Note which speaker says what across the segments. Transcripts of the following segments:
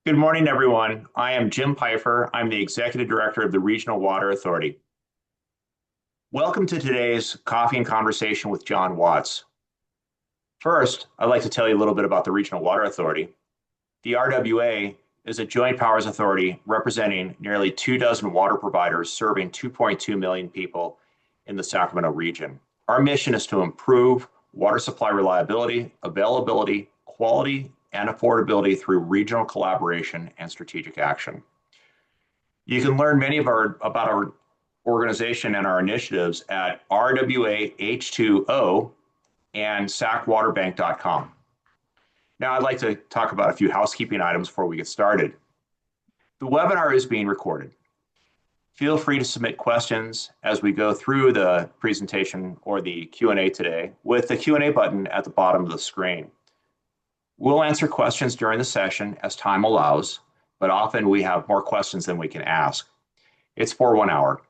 Speaker 1: Good morning, everyone. I am Jim Pfeiffer. I'm the Executive Director of the Regional Water Authority. Welcome to today's Coffee and Conversation with John Watts. First, I'd like to tell you a little bit about the Regional Water Authority. The RWA is a joint powers authority representing nearly 24 water providers serving 2.2 million people in the Sacramento region. Our mission is to improve water supply reliability, availability, quality, and affordability through regional collaboration and strategic action. You can learn about our organization and our initiatives at RWAH2O and sacwaterbank.com. Now, I'd like to talk about a few housekeeping items before we get started. The webinar is being recorded. Feel free to submit questions as we go through the presentation or the Q&A today with the Q&A button at the bottom of the screen. We'll answer questions during the session as time allows, but often we have more questions than we can ask. It's for 1 hour.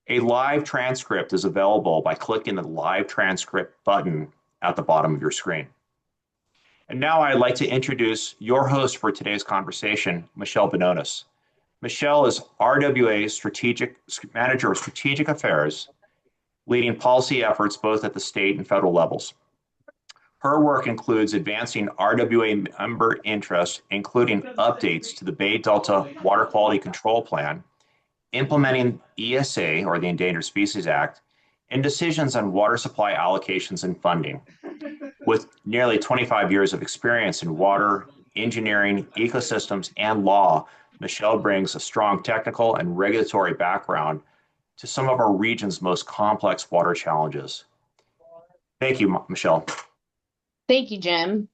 Speaker 1: A live transcript is available by clicking the live transcript button at the bottom of your screen. And now I'd like to introduce your host for today's conversation, Michelle Banonis. Michelle is RWA's Manager of Strategic Affairs, leading policy efforts both at the state and federal levels. Her work includes advancing RWA member interests, including updates to the Bay Delta Water Quality Control Plan, implementing ESA, or the Endangered Species Act, and decisions on water supply allocations and funding. With nearly 25 years of experience in water, engineering, ecosystems, and law, Michelle brings a strong technical and regulatory background to some of our region's most complex water challenges. Thank you, Michelle.
Speaker 2: Thank you, Jim.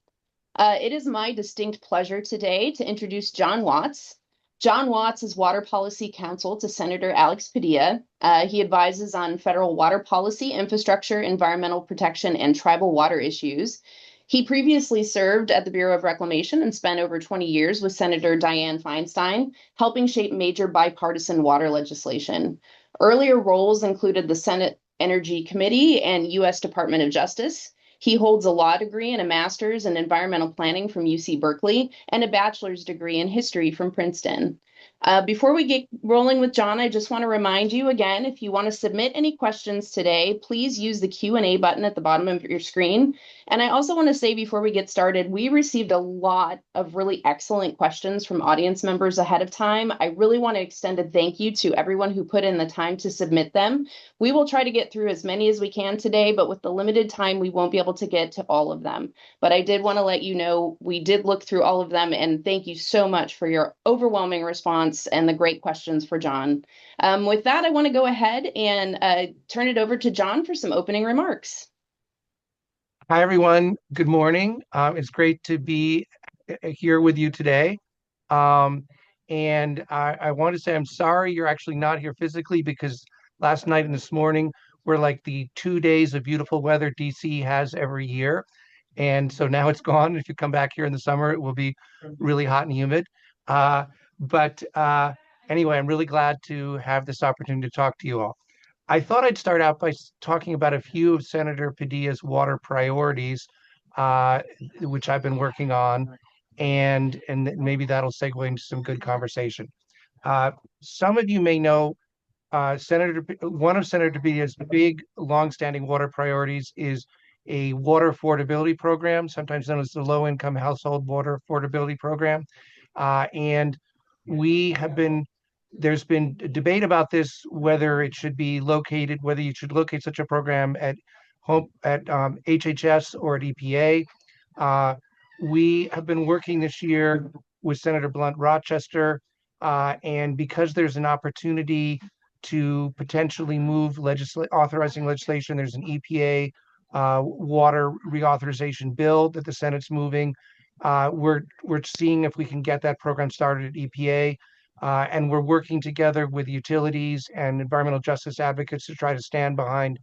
Speaker 2: It is my distinct pleasure today to introduce John Watts. John Watts is Water Policy Counsel to Senator Alex Padilla. He advises on federal water policy, infrastructure, environmental protection, and tribal water issues. He previously served at the Bureau of Reclamation and spent over 20 years with Senator Dianne Feinstein, helping shape major bipartisan water legislation. Earlier roles included the Senate Energy Committee and U.S. Department of Justice. He holds a law degree and a master's in environmental planning from UC Berkeley and a bachelor's degree in history from Princeton. Before we get rolling with John, I just want to remind you again, if you want to submit any questions today, please use the Q&A button at the bottom of your screen. And I also want to say before we get started, we received a lot of really excellent questions from audience members ahead of time. I really want to extend a thank you to everyone who put in the time to submit them. We will try to get through as many as we can today, but with the limited time, we won't be able to get to all of them. But I did want to let you know we did look through all of them, and thank you so much for your overwhelming response and the great questions for John. With that, I want to go ahead and turn it over to John for some opening remarks.
Speaker 3: Hi, everyone. Good morning. It's great to be here with you today. And I want to say I'm sorry you're actually not here physically, because last night and this morning were like the 2 days of beautiful weather DC has every year. And so now it's gone. If you come back here in the summer, it will be really hot and humid. But anyway, I'm really glad to have this opportunity to talk to you all. I thought I'd start out by talking about a few of Senator Padilla's water priorities, which I've been working on, and maybe that'll segue into some good conversation. Some of you may know one of Senator Padilla's big, longstanding water priorities is a water affordability program, sometimes known as the Low-Income Household Water Affordability Program. And there's been a debate about this, whether you should locate such a program at HHS or at EPA. We have been working this year with Senator Blunt Rochester, and because there's an opportunity to potentially move authorizing legislation, there's an EPA water reauthorization bill that the Senate's moving. We're seeing if we can get that program started at EPA, and we're working together with utilities and environmental justice advocates to try to stand behind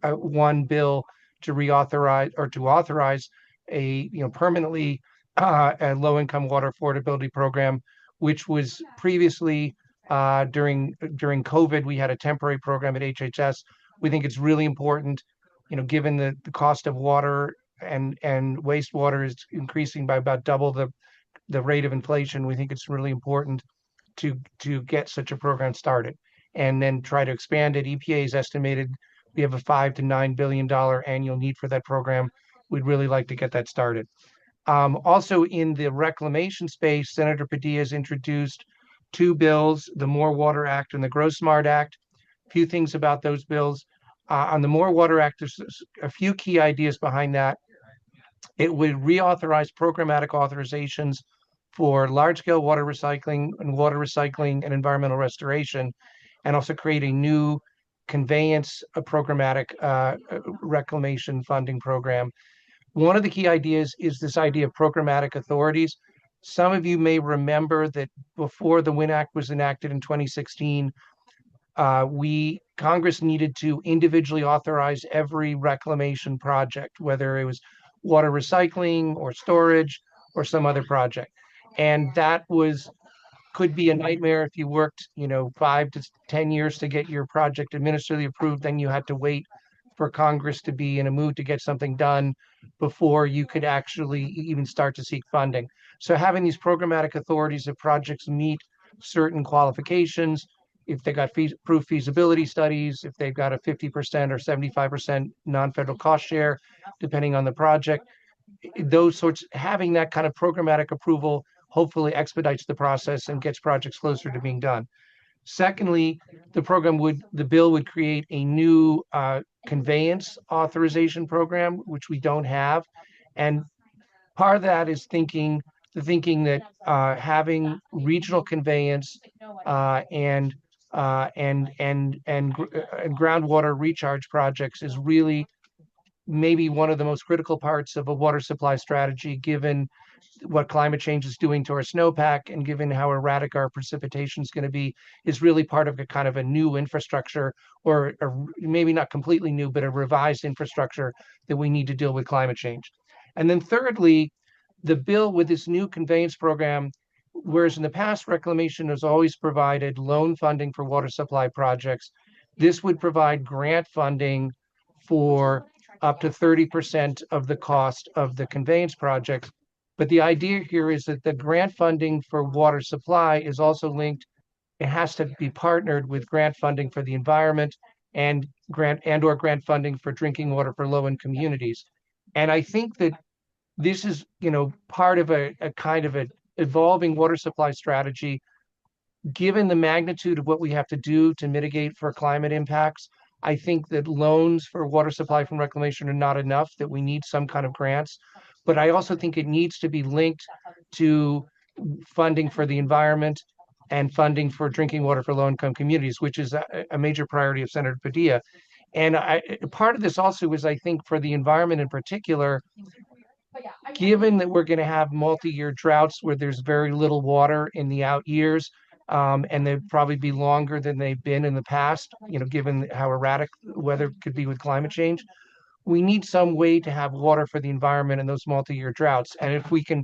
Speaker 3: one bill to authorize a permanently a low-income water affordability program, which was previously during COVID. We had a temporary program at HHS. We think it's really important, given the cost of water and wastewater is increasing by about double the the rate of inflation, we think it's really important to get such a program started and then try to expand it. EPA has estimated we have a $5 to $9 billion annual need for that program. We'd really like to get that started. Also in the reclamation space, Senator Padilla has introduced two bills, the More Water Act and the Grow Smart Act. A few things about those bills. On the More Water Act, there's a few key ideas behind that. It would reauthorize programmatic authorizations for large-scale water recycling and environmental restoration, and also create a new conveyance programmatic reclamation funding program. One of the key ideas is this idea of programmatic authorities. Some of you may remember that before the WIN Act was enacted in 2016, Congress needed to individually authorize every reclamation project, whether it was water recycling or storage or some other project. And that could be a nightmare if you worked, 5 to 10 years to get your project administratively approved. Then you had to wait for Congress to be in a mood to get something done before you could actually even start to seek funding. So having these programmatic authorities, if projects meet certain qualifications, if they got proof feasibility studies, if they've got a 50% or 75% non-federal cost share, depending on the project, having that kind of programmatic approval hopefully expedites the process and gets projects closer to being done. Secondly, the bill would create a new conveyance authorization program, which we don't have. And part of that is thinking that having regional conveyance and groundwater recharge projects is really maybe one of the most critical parts of a water supply strategy, given what climate change is doing to our snowpack and given how erratic our precipitation is going to be, is really part of a kind of a new infrastructure, or maybe not completely new, but a revised infrastructure that we need to deal with climate change. And then thirdly, the bill with this new conveyance program, whereas in the past reclamation has always provided loan funding for water supply projects, this would provide grant funding for up to 30% of the cost of the conveyance project. But the idea here is that the grant funding for water supply is also linked. It has to be partnered with grant funding for the environment and grant funding for drinking water for low-income communities. And I think that this is, part of a kind of an evolving water supply strategy. Given the magnitude of what we have to do to mitigate for climate impacts, I think that loans for water supply from reclamation are not enough, that we need some kind of grants. But I also think it needs to be linked to funding for the environment and funding for drinking water for low-income communities, which is a major priority of Senator Padilla. And part of this also is, I think, for the environment in particular, given that we're going to have multi-year droughts where there's very little water in the out years, and they'd probably be longer than they've been in the past, given how erratic weather could be with climate change, we need some way to have water for the environment in those multi-year droughts. And if we can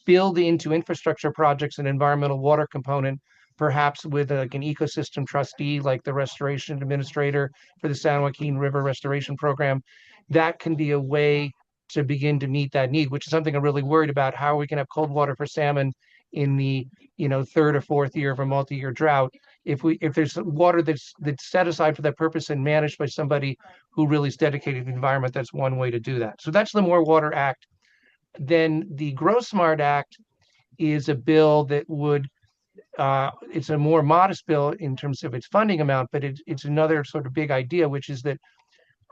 Speaker 3: build into infrastructure projects an environmental water component, perhaps with an ecosystem trustee like the restoration administrator for the San Joaquin River Restoration Program, that can be a way to begin to meet that need, which is something I'm really worried about. How we can have cold water for salmon in the third or fourth year of a multi-year drought, if there's water that's set aside for that purpose and managed by somebody who really is dedicated to the environment, that's one way to do that. So that's the More Water Act. Then the Grow Smart Act is a bill that would it's a more modest bill in terms of its funding amount, but it's another sort of big idea, which is that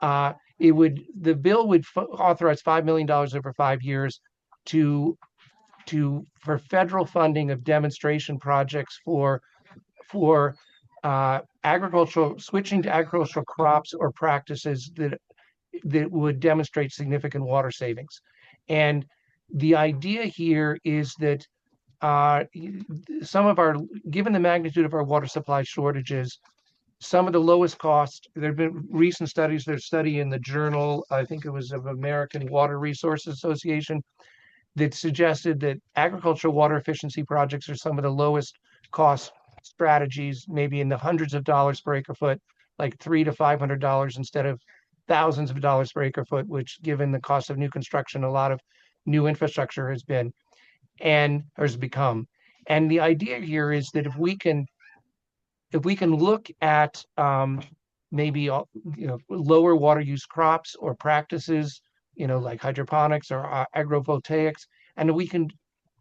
Speaker 3: the bill would authorize $5 million over 5 years for federal funding of demonstration projects for switching to agricultural crops or practices that would demonstrate significant water savings. And the idea here is that given the magnitude of our water supply shortages, some of the lowest cost, there have been recent studies, there's a study in the journal, I think it was of American Water Resources Association, that suggested that agricultural water efficiency projects are some of the lowest cost strategies, maybe in the hundreds of dollars per acre foot, like $300 to $500 instead of thousands of dollars per acre foot, which, given the cost of new construction, a lot of new infrastructure has been. and or has become. And the idea here is that if we can look at maybe lower water use crops or practices, like hydroponics or agrovoltaics, and we can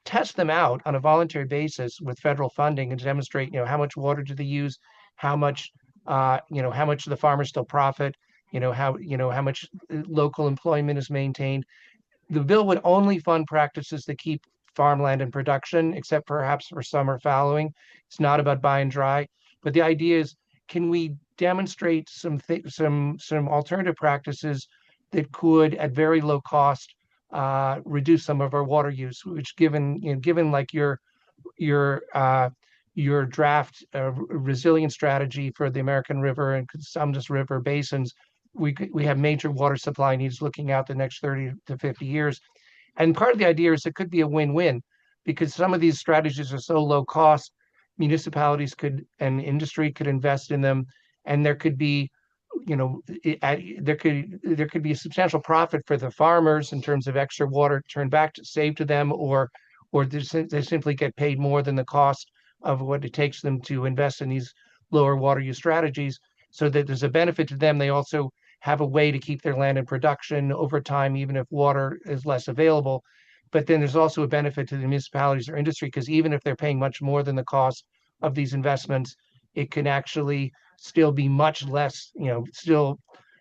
Speaker 3: test them out on a voluntary basis with federal funding and demonstrate, how much water do they use, how much, how much the farmers still profit, how much local employment is maintained. The bill would only fund practices that keep farmland in production, except perhaps for summer fallowing. It's not about buy and dry. But the idea is, can we demonstrate some alternative practices that could, at very low cost, reduce some of our water use? Which, given like your your draft resilience strategy for the American River and Cosumnes River basins, we have major water supply needs looking out the next 30 to 50 years. And part of the idea is it could be a win-win, because some of these strategies are so low cost, municipalities could and industry could invest in them, and there could be, there could be a substantial profit for the farmers in terms of extra water turned back to saved to them, or they simply get paid more than the cost of what it takes them to invest in these lower water use strategies, so that there's a benefit to them. They also have a way to keep their land in production over time, even if water is less available. But then there's also a benefit to the municipalities or industry, because even if they're paying much more than the cost of these investments, it can actually still be much less, still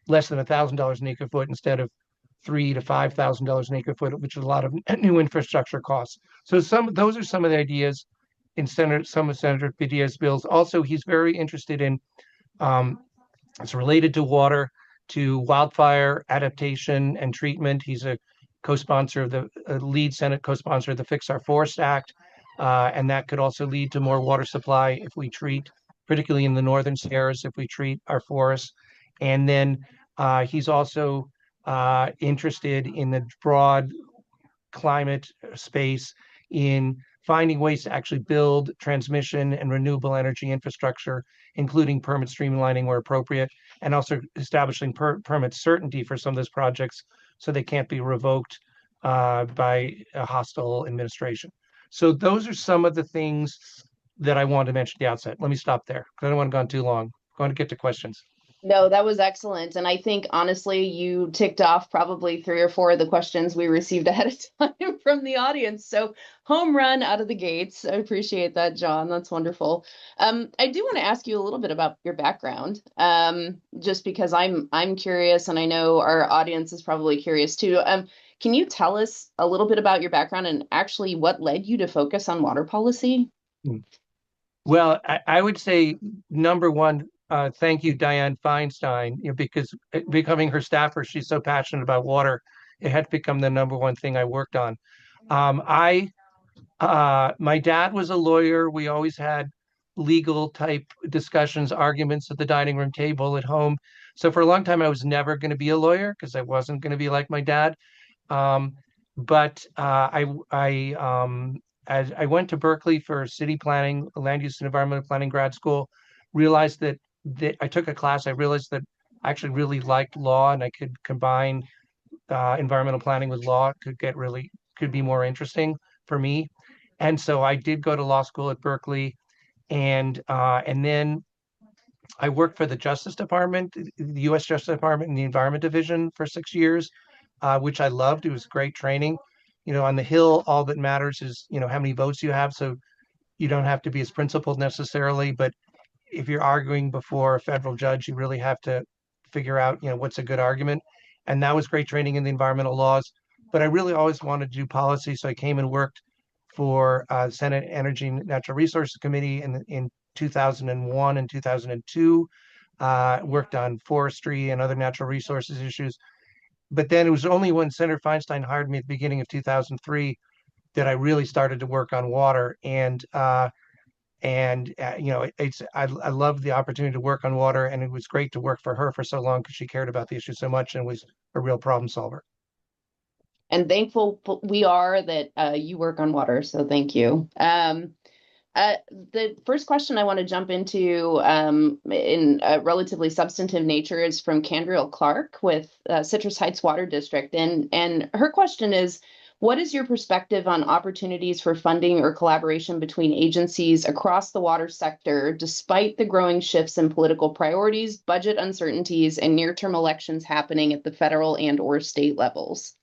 Speaker 3: less than $1,000 an acre foot instead of $3,000 to $5,000 an acre foot, which is a lot of new infrastructure costs. So those are some of the ideas in some of Senator Padilla's bills. Also, he's very interested in, it's related to water, to wildfire adaptation and treatment. He's a co-sponsor of the lead Senate co-sponsor of the Fix Our Forest Act, and that could also lead to more water supply if we treat, particularly in the northern Sierras, if we treat our forests. And then he's also interested in the broad climate space, in finding ways to actually build transmission and renewable energy infrastructure, including permit streamlining where appropriate, and also establishing permit certainty for some of those projects so they can't be revoked by a hostile administration. So those are some of the things that I wanted to mention at the outset. Let me stop there because I don't want to go on too long. I'm going to get to questions.
Speaker 2: No, that was excellent. And I think, honestly, you ticked off probably 3 or 4 of the questions we received ahead of time from the audience. So home run out of the gates. I appreciate that, John. That's wonderful. I do want to ask you a little bit about your background, just because I'm curious, and I know our audience is probably curious too. Can you tell us a little bit about your background and actually what led you to focus on water policy?
Speaker 3: Well, I would say, number one, thank you, Dianne Feinstein, because becoming her staffer, she's so passionate about water. It had to become the number one thing I worked on. My dad was a lawyer. We always had legal type discussions, arguments at the dining room table at home. So for a long time, I was never going to be a lawyer because I wasn't going to be like my dad. But as I went to Berkeley for city planning, land use and environmental planning grad school, realized that I took a class. I realized that I actually really liked law, and I could combine environmental planning with law. Could be more interesting for me. And so I did go to law school at Berkeley, and then I worked for the Justice Department, the U.S. Justice Department, in the Environment Division for 6 years, which I loved. It was great training. On the Hill, all that matters is how many votes you have. So you don't have to be as principled necessarily, but if you're arguing before a federal judge, you really have to figure out, what's a good argument. And that was great training in the environmental laws. But I really always wanted to do policy, so I came and worked for Senate Energy and Natural Resources Committee in 2001 and 2002. Worked on forestry and other natural resources issues. But then it was only when Senator Feinstein hired me at the beginning of 2003 that I really started to work on water. I loved the opportunity to work on water, and it was great to work for her for so long because she cared about the issue so much and was a real problem solver.
Speaker 2: And thankful we are that you work on water, so thank you. The first question I want to jump into in a relatively substantive nature is from Candriel Clark with Citrus Heights Water District. And her question is, What is your perspective on opportunities for funding or collaboration between agencies across the water sector, despite the growing shifts in political priorities, budget uncertainties, and near-term elections happening at the federal and/or state levels?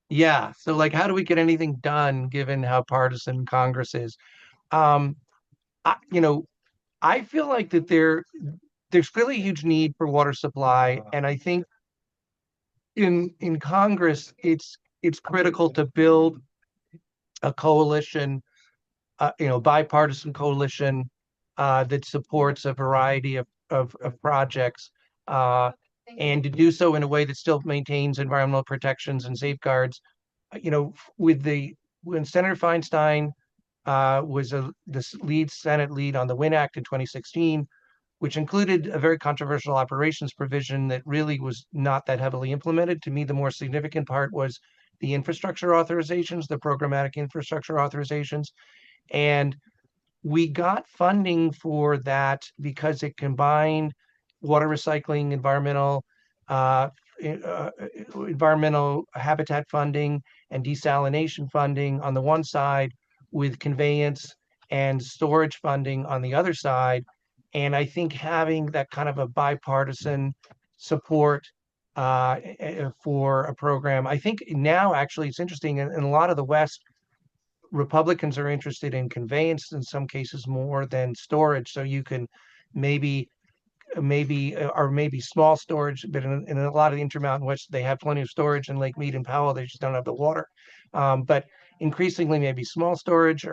Speaker 3: Yeah. So like, how do we get anything done given how partisan Congress is? Um, you know, I feel like that there's clearly a huge need for water supply, and I think in Congress, it's critical to build a coalition, bipartisan coalition that supports a variety of projects, and to do so in a way that still maintains environmental protections and safeguards. When Senator Feinstein was the Senate lead on the WIN Act in 2016, which included a very controversial operations provision that really was not that heavily implemented. To me, the more significant part was the infrastructure authorizations, the programmatic infrastructure authorizations. And we got funding for that because it combined water recycling, uh, environmental habitat funding, and desalination funding on the one side, with conveyance and storage funding on the other side. And I think having that kind of a bipartisan support for a program, I think now actually it's interesting in a lot of the West, Republicans are interested in conveyance in some cases more than storage. So you can maybe or maybe small storage, but in a lot of the Intermountain West, they have plenty of storage in Lake Mead and Powell. They just don't have the water. But increasingly, maybe small storage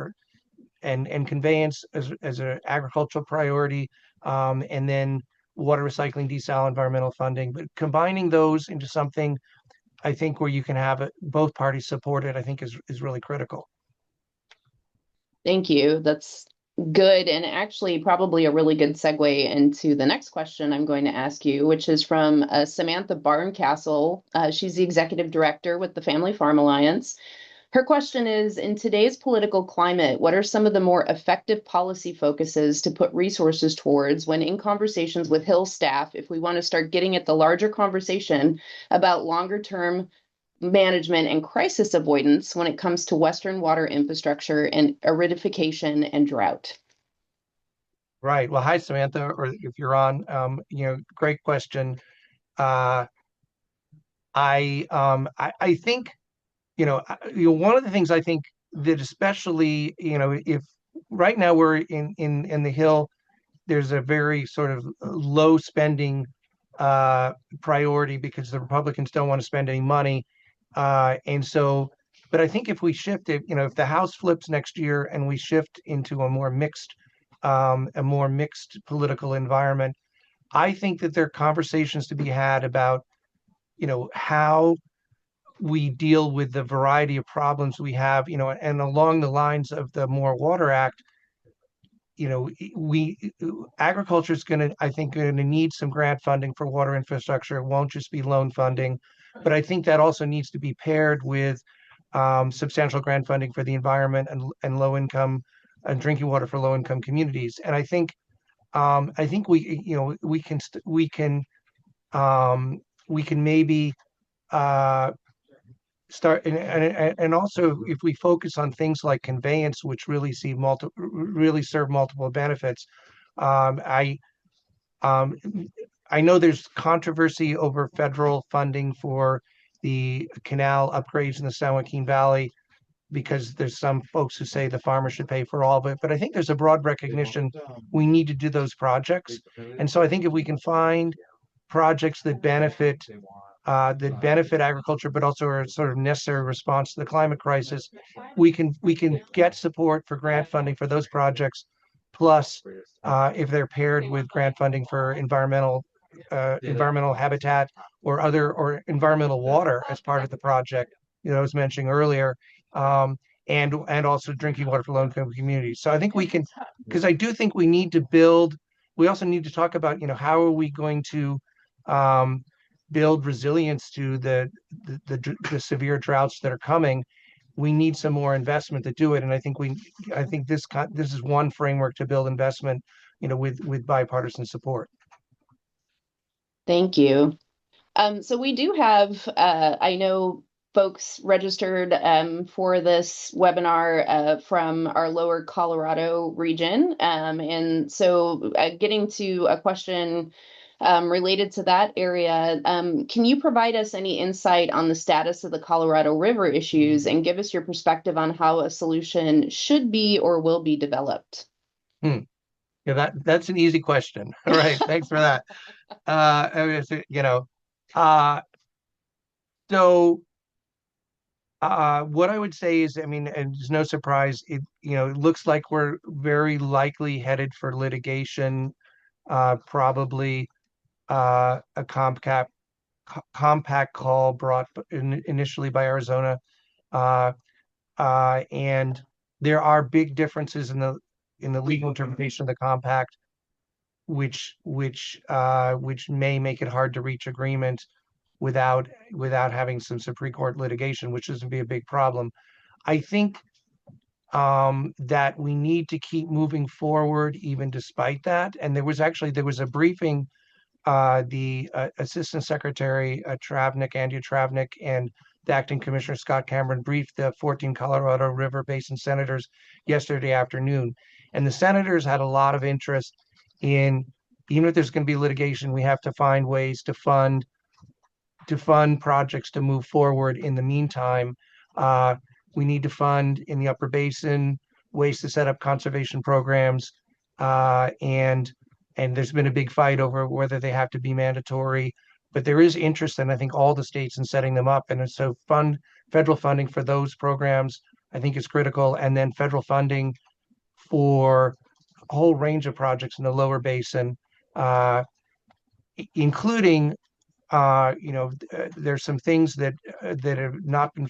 Speaker 3: and conveyance as an agricultural priority, and then water recycling, desal, environmental funding. But combining those into something, I think, where you can have both parties support it, I think is really critical.
Speaker 2: Thank you. That's good, and actually probably a really good segue into the next question I'm going to ask you, which is from Samantha Barncastle. She's the executive director with the Family Farm Alliance. Her question is, in today's political climate, what are some of the more effective policy focuses to put resources towards when in conversations with Hill staff, if we want to start getting at the larger conversation about longer term management and crisis avoidance when it comes to Western water infrastructure and aridification and drought?
Speaker 3: Right. Well, hi, Samantha, or if you're on, great question. Uh, I think, one of the things I think that especially, if right now we're in the Hill, there's a very sort of low spending priority because the Republicans don't want to spend any money. But I think if we shift it, if the House flips next year and we shift into a more mixed political environment, I think that there are conversations to be had about, how we deal with the variety of problems we have, and along the lines of the More Water Act, we agriculture is I think, going to need some grant funding for water infrastructure. It won't just be loan funding, but I think that also needs to be paired with substantial grant funding for the environment and low income and drinking water for low income communities. And I think we can maybe start, and also if we focus on things like conveyance, which really serve multiple benefits. I know there's controversy over federal funding for the canal upgrades in the San Joaquin Valley, because there's some folks who say the farmer should pay for all of it. But I think there's a broad recognition we need to do those projects. And so I think if we can find projects that benefit agriculture, but also are a sort of necessary response to the climate crisis, we can get support for grant funding for those projects. Plus, if they're paired with grant funding for environmental habitat or environmental water as part of the project, I was mentioning earlier, and also drinking water for low-income communities. So I think we can, because I do think we need to build. We also need to talk about, how are we going to build resilience to the severe droughts that are coming. We need some more investment to do it, and I think this is one framework to build investment, with bipartisan support.
Speaker 2: Thank you. So we do have, I know folks registered for this webinar from our lower Colorado region. And so getting to a question related to that area, can you provide us any insight on the status of the Colorado River issues and give us your perspective on how a solution should be or will be developed?
Speaker 3: Yeah, that's an easy question. All right, thanks for that. Uh, so what I would say is, I mean, and it's no surprise, it looks like we're very likely headed for litigation, probably a compact call brought initially by Arizona, uh, and there are big differences in the legal interpretation of the compact, which may make it hard to reach agreement without having some Supreme Court litigation, which is going to be a big problem. I think that we need to keep moving forward even despite that. And there was a briefing. The Assistant Secretary Andrea Travnik, and the Acting Commissioner Scott Cameron briefed the 14 Colorado River Basin senators yesterday afternoon. And the senators had a lot of interest in, even if there's going to be litigation, we have to find ways to fund projects to move forward in the meantime. We need to fund in the Upper Basin ways to set up conservation programs, and there's been a big fight over whether they have to be mandatory, but there is interest in, I think, all the states in setting them up. And so federal funding for those programs, I think, is critical. And then federal funding for a whole range of projects in the lower basin, including, there's some things that have not been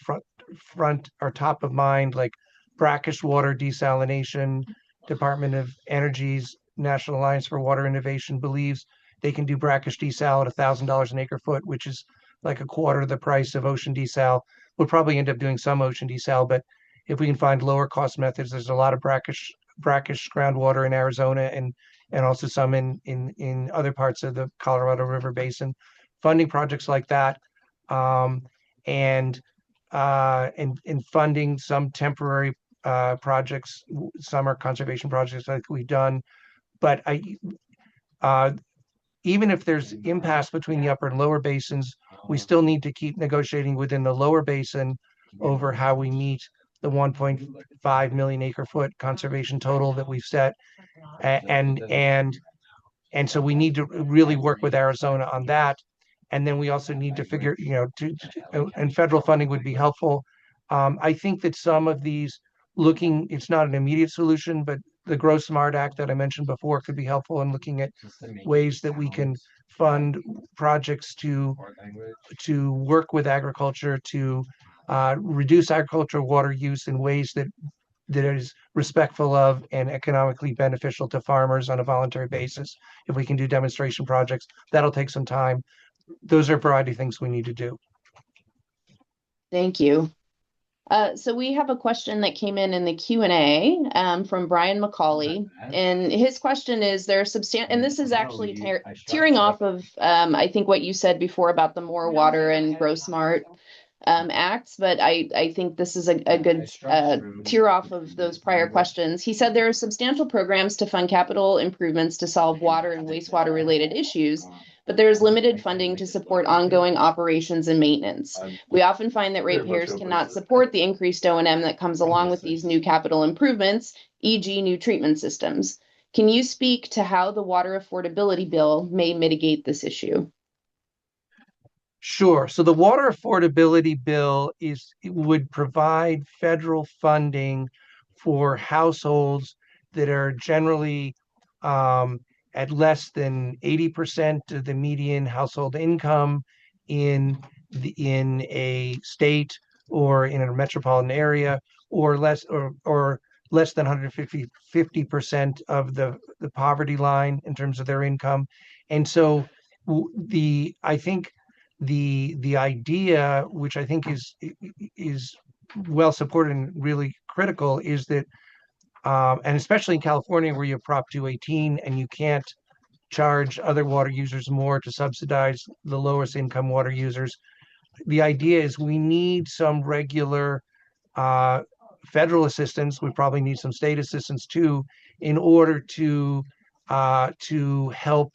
Speaker 3: front or top of mind, like brackish water desalination. Department of Energy's National Alliance for Water Innovation believes they can do brackish desal at $1,000 an acre foot, which is like a quarter of the price of ocean desal. We'll probably end up doing some ocean desal, but if we can find lower cost methods, there's a lot of brackish groundwater in Arizona, and also some in other parts of the Colorado River Basin. Funding projects like that, and funding some temporary projects, summer conservation projects like we've done. But even if there's impasse between the upper and lower basins, we still need to keep negotiating within the lower basin over how we meet the 1.5 million acre foot conservation total that we've set. And so we need to really work with Arizona on that. And then we also need to figure, and federal funding would be helpful. I think that some of these it's not an immediate solution, but the Grow Smart Act that I mentioned before could be helpful in looking at ways that we can fund projects to work with agriculture to reduce agricultural water use in ways that is respectful of and economically beneficial to farmers on a voluntary basis. If we can do demonstration projects, that'll take some time. Those are a variety of things we need to do.
Speaker 2: Thank you. So we have a question that came in the Q&A from Brian McCauley, and his question is, and this is actually tearing off of, I think, what you said before about the More Water and Grow Smart acts, but I think this is a good tear off of those prior questions. He said there are substantial programs to fund capital improvements to solve water and wastewater related issues, but there is limited funding to support ongoing operations and maintenance. We often find that ratepayers cannot support the increased O&M that comes along with these new capital improvements, e.g. new treatment systems. Can you speak to how the water affordability bill may mitigate this issue?
Speaker 3: Sure. So the water affordability bill would provide federal funding for households that are generally at less than 80% of the median household income in a state or in a metropolitan area, or less than 50% of the poverty line in terms of their income. And so I think the idea, which I think is well supported and really critical, is that and especially in California, where you have Prop 218 and you can't charge other water users more to subsidize the lowest income water users, the idea is we need some regular uh, federal assistance. We probably need some state assistance too, in order to help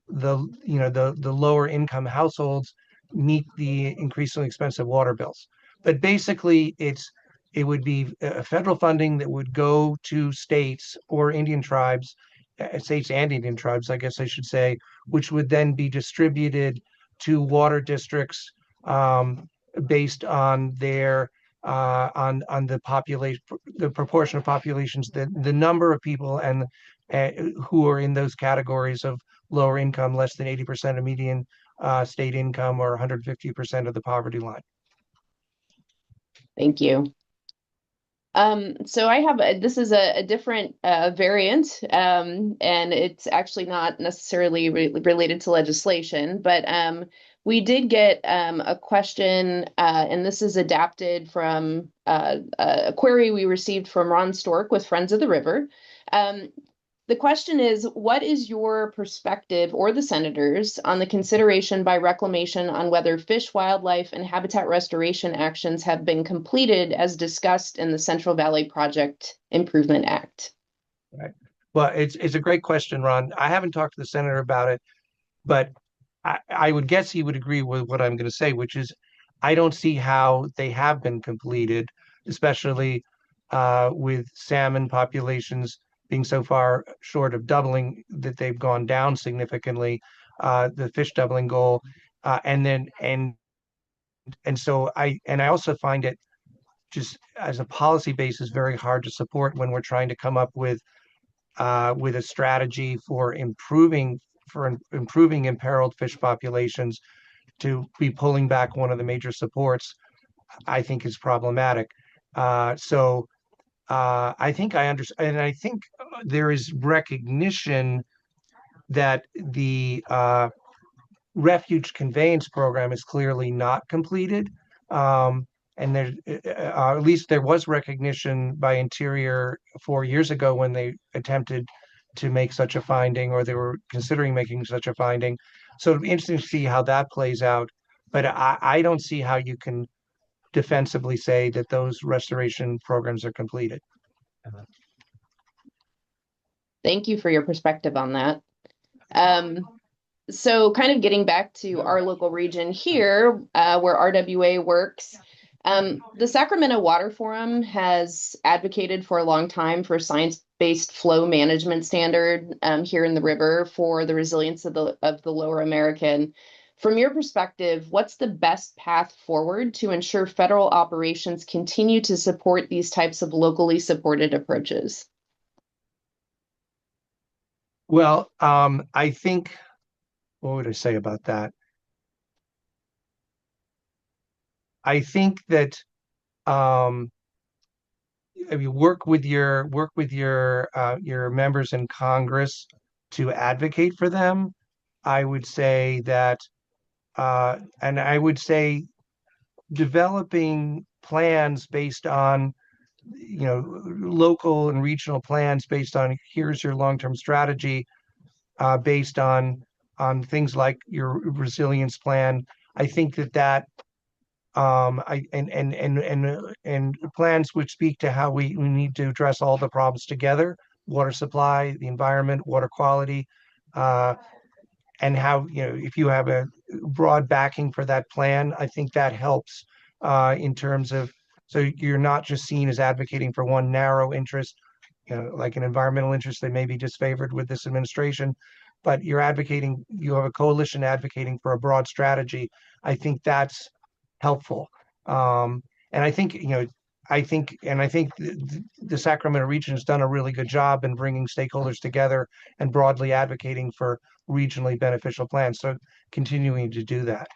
Speaker 3: the lower income households meet the increasingly expensive water bills. But basically, it would be federal funding that would go to states or Indian tribes, states and Indian tribes, I guess I should say, which would then be distributed to water districts based on their on the population, the proportion of populations, the number of people and who are in those categories of lower income, less than 80% of median state income, or 150% of the poverty line.
Speaker 2: Thank you. So I have this is a different variant, and it's actually not necessarily related to legislation, but we did get a question, and this is adapted from a query we received from Ron Stork with Friends of the River. The question is, what is your perspective, or the senators, on the consideration by reclamation on whether fish, wildlife, and habitat restoration actions have been completed as discussed in the Central Valley Project Improvement Act?
Speaker 3: Right. Well, it's a great question, Ron. I haven't talked to the senator about it, but I would guess he would agree with what I'm going to say, which is I don't see how they have been completed, especially with salmon populations being so far short of doubling that they've gone down significantly, the fish doubling goal, and so I also find it just as a policy basis very hard to support when we're trying to come up with a strategy for improving imperiled fish populations. To be pulling back one of the major supports, I think is problematic. I think I understand, and I think there is recognition that the refuge conveyance program is clearly not completed. And there, at least there was recognition by Interior 4 years ago when they attempted to make such a finding, or they were considering making such a finding. So it'll be interesting to see how that plays out. But I don't see how you can defensively say that those restoration programs are completed.
Speaker 2: Thank you for your perspective on that. So kind of getting back to our local region here, where RWA works, the Sacramento Water Forum has advocated for a long time for science-based flow management standard here in the river for the resilience of the lower American. From your perspective, what's the best path forward to ensure federal operations continue to support these types of locally supported approaches?
Speaker 3: Well, I think, what would I say about that? I think that you work with your members in Congress to advocate for them. I would say that, and I would say developing plans based on local and regional plans based on here's your long-term strategy, based on things like your resilience plan. I think that and plans which speak to how we need to address all the problems together: water supply, the environment, water quality, and how, if you have a broad backing for that plan, I think that helps in terms of, so you're not just seen as advocating for one narrow interest, like an environmental interest that may be disfavored with this administration, but you have a coalition advocating for a broad strategy. I think that's helpful. And I think, the Sacramento region has done a really good job in bringing stakeholders together and broadly advocating for regionally beneficial plans. So continuing to do that.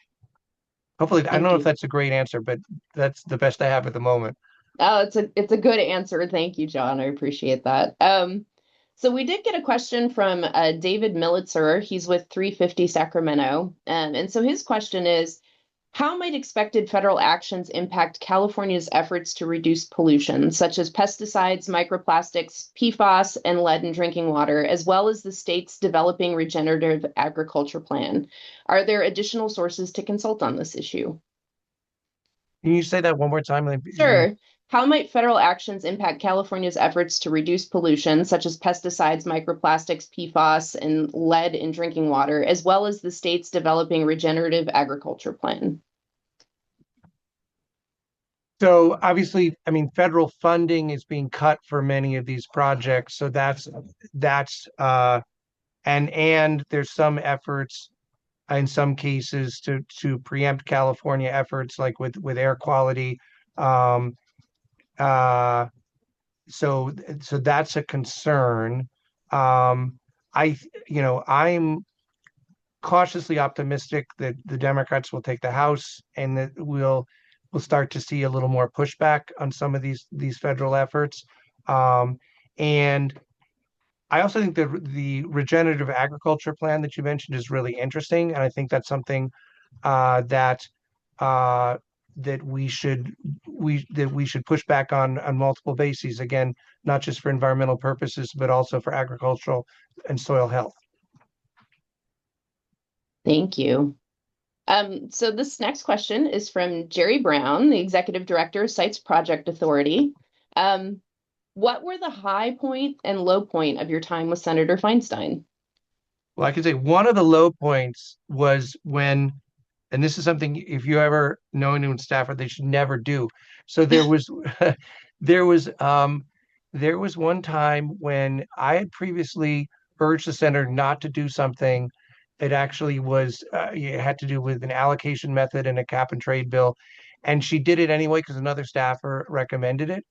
Speaker 3: Hopefully, I don't know if that's a great answer, but that's the best I have at the moment.
Speaker 2: Oh, it's a good answer. Thank you, John. I appreciate that. So we did get a question from David Militzer. He's with 350 Sacramento. And so his question is, how might expected federal actions impact California's efforts to reduce pollution, such as pesticides, microplastics, PFAS, and lead in drinking water, as well as the state's developing regenerative agriculture plan? Are there additional sources to consult on this issue?
Speaker 3: Can you say that one more time?
Speaker 2: Sure. How might federal actions impact California's efforts to reduce pollution, such as pesticides, microplastics, PFAS, and lead in drinking water, as well as the state's developing regenerative agriculture plan?
Speaker 3: So obviously, I mean, federal funding is being cut for many of these projects. So that's and there's some efforts in some cases to preempt California efforts like with air quality. Um, uh, so that's a concern. Um, I'm cautiously optimistic that the Democrats will take the House and that we'll start to see a little more pushback on some of these federal efforts. Um, and I also think that the regenerative agriculture plan that you mentioned is really interesting, and I think that's something that uh, that we should push back on multiple bases. Again, not just for environmental purposes, but also for agricultural and soil health.
Speaker 2: Thank you. So this next question is from Jerry Brown, the Executive Director of Sites Project Authority. What were the high point and low point of your time with Senator Feinstein?
Speaker 3: Well, I can say one of the low points was when, and this is something if you ever know anyone in Stafford, they should never do. So there was there was there was one time when I had previously urged the senator not to do something. It actually was it had to do with an allocation method and a cap and trade bill, and she did it anyway because another staffer recommended it.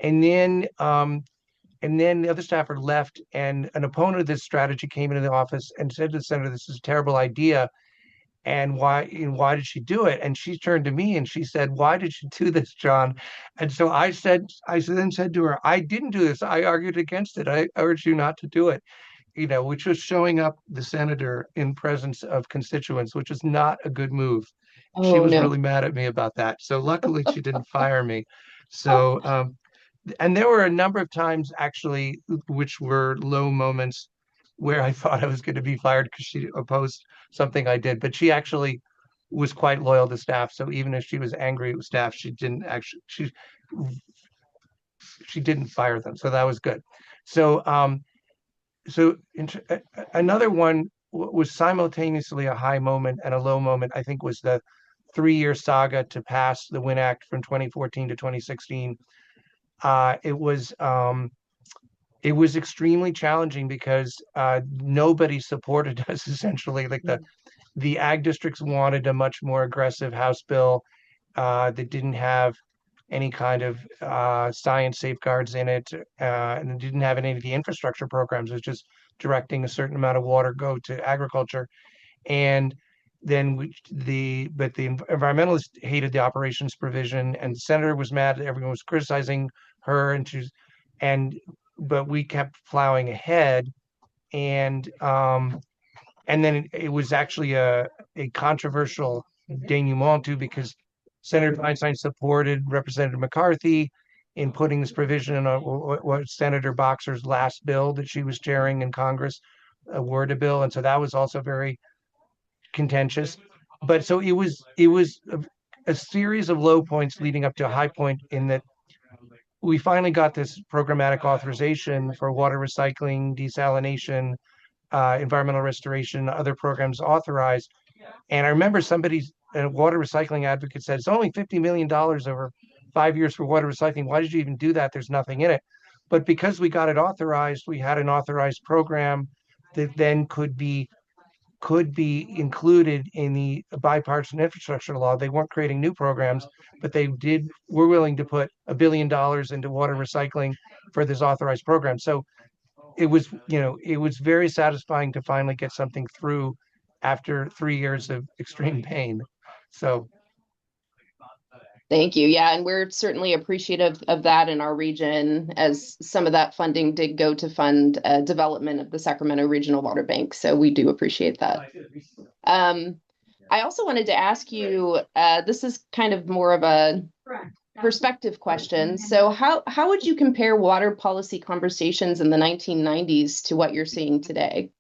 Speaker 3: And then the other staffer left, and an opponent of this strategy came into the office and said to the senator, "This is a terrible idea." And why did she do it? And she turned to me and she said, "Why did you do this, John?" And so I then said to her, "I didn't do this. I argued against it. I urged you not to do it." Which was showing up the senator in presence of constituents, which is not a good move. She
Speaker 2: Oh,
Speaker 3: was
Speaker 2: no.
Speaker 3: really mad at me about that. So luckily she didn't fire me. So and there were a number of times actually which were low moments where I thought I was going to be fired because she opposed something I did, but she actually was quite loyal to staff. So even if she was angry with staff, she didn't fire them. So that was good. So another one was simultaneously a high moment and a low moment. I think was the 3-year saga to pass the Win Act from 2014 to 2016. It was extremely challenging because nobody supported us essentially. Like the ag districts wanted a much more aggressive House bill that didn't have any kind of science safeguards in it, and it didn't have any of the infrastructure programs. It was just directing a certain amount of water go to agriculture. And then but the environmentalists hated the operations provision, and the senator was mad. Everyone was criticizing her, and but we kept plowing ahead, and then it was actually a controversial denouement too, because Senator Feinstein supported Representative McCarthy in putting this provision in what Senator Boxer's last bill that she was chairing in Congress, a WORDA bill, and so that was also very contentious. But so it was a series of low points leading up to a high point in that we finally got this programmatic authorization for water recycling, desalination, environmental restoration, other programs authorized. And I remember a water recycling advocate said, "It's only $50 million over 5 years for water recycling. Why did you even do that? There's nothing in it." But because we got it authorized, we had an authorized program that then could be included in the bipartisan infrastructure law. They weren't creating new programs, but were willing to put $1 billion into water recycling for this authorized program. So it was very satisfying to finally get something through after 3 years of extreme pain. So
Speaker 2: Thank you. Yeah, and we're certainly appreciative of that in our region, as some of that funding did go to fund development of the Sacramento Regional Water Bank. So we do appreciate that. I also wanted to ask you, this is kind of more of a perspective question. So how would you compare water policy conversations in the 1990s to what you're seeing today?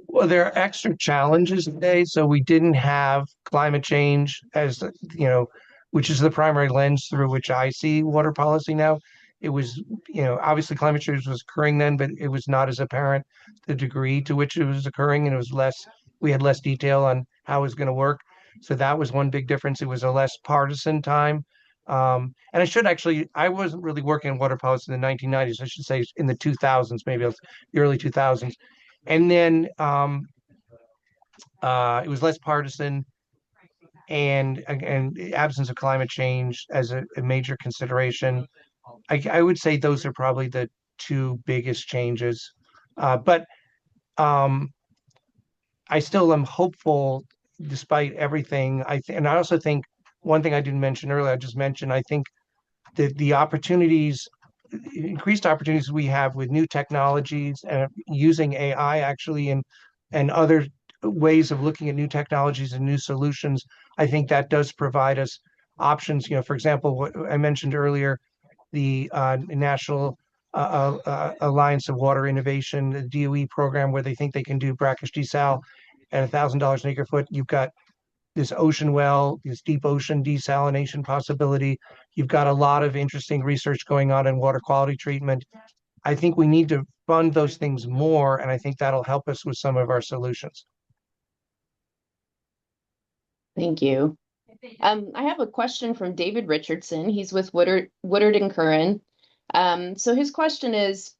Speaker 3: well, there are extra challenges today. So we didn't have climate change as which is the primary lens through which I see water policy now. It was, obviously climate change was occurring then, but it was not as apparent the degree to which it was occurring, and we had less detail on how it was going to work. So that was one big difference. It was a less partisan time. And I wasn't really working on water policy in the 1990s. I should say in the 2000s, maybe the early 2000s. And then it was less partisan, and the absence of climate change as a major consideration. I would say those are probably the two biggest changes. But I still am hopeful despite everything. And I also think one thing I didn't mention earlier, I just mentioned, I think that the increased opportunities we have with new technologies and using AI actually, and other ways of looking at new technologies and new solutions, I think that does provide us options. For example, what I mentioned earlier, the National Alliance of Water Innovation, the DOE program, where they think they can do brackish desal at $1,000 an acre foot. You've got this ocean well, this deep ocean desalination possibility. You've got a lot of interesting research going on in water quality treatment. I think we need to fund those things more, and I think that'll help us with some of our solutions.
Speaker 2: Thank you. I have a question from David Richardson. He's with Woodard and Curran. So his question is,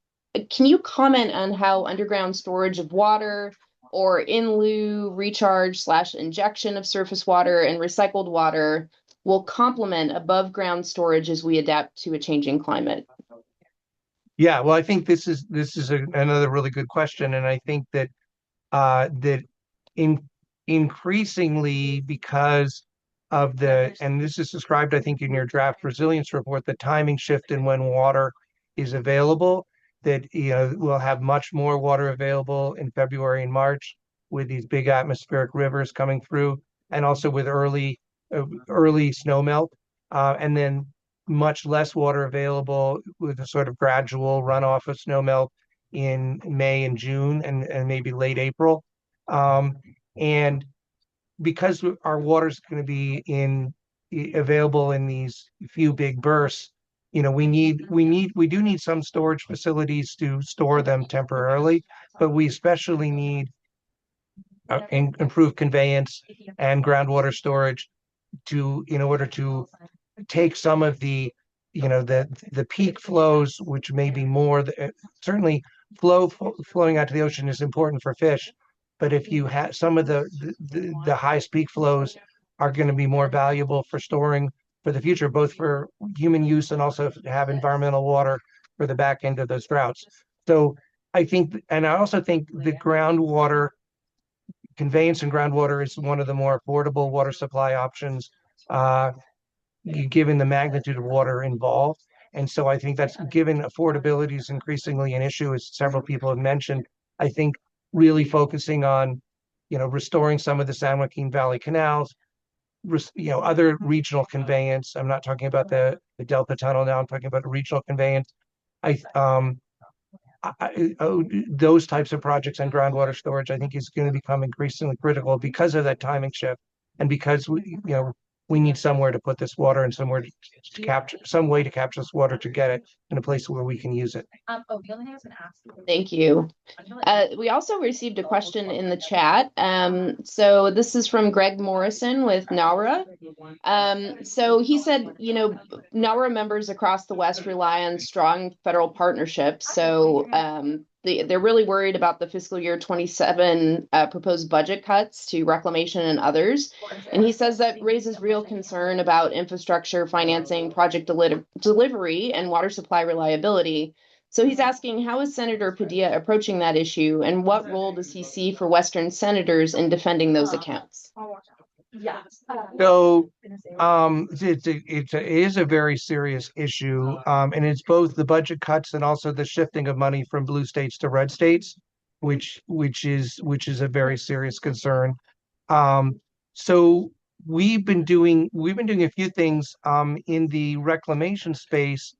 Speaker 2: can you comment on how underground storage of water or in lieu recharge / injection of surface water and recycled water will complement above ground storage as we adapt to a changing climate?
Speaker 3: Yeah, well, I think this is another really good question, and I think that increasingly, because of and this is described, I think, in your draft resilience report, the timing shift in when water is available, that we'll have much more water available in February and March with these big atmospheric rivers coming through, and also with early snowmelt, and then much less water available with a sort of gradual runoff of snowmelt in May and June, and maybe late April. And because our water is going to be available in these few big bursts, we do need some storage facilities to store them temporarily, but we especially need improved conveyance and groundwater storage in order to take some of the peak flows, which may be more. Certainly, flowing out to the ocean is important for fish, but if you have some of the highest peak flows are going to be more valuable for storing for the future, both for human use and also to have environmental water for the back end of those droughts. So I also think the groundwater conveyance and groundwater is one of the more affordable water supply options, given the magnitude of water involved. And so I think that's, given affordability is increasingly an issue, as several people have mentioned. I think really focusing on, restoring some of the San Joaquin Valley canals, other regional conveyance. I'm not talking about the Delta Tunnel now. I'm talking about regional conveyance. Those types of projects and groundwater storage, I think, is going to become increasingly critical because of that timing shift, and because we need somewhere to put this water and somewhere to capture, some way to capture this water to get it in a place where we can use it.
Speaker 4: The only thing I was going to ask.
Speaker 2: Thank you. We also received a question in the chat. So this is from Greg Morrison with NAWRA. So he said, NAWRA members across the West rely on strong federal partnerships. So they're really worried about the fiscal year 27 proposed budget cuts to reclamation and others. And he says that raises real concern about infrastructure financing, project delivery, and water supply reliability. So he's asking, how is Senator Padilla approaching that issue, and what role does he see for Western senators in defending those accounts?
Speaker 3: So it is a very serious issue, and it's both the budget cuts and also the shifting of money from blue states to red states, which is a very serious concern. So we've been doing a few things in the reclamation space.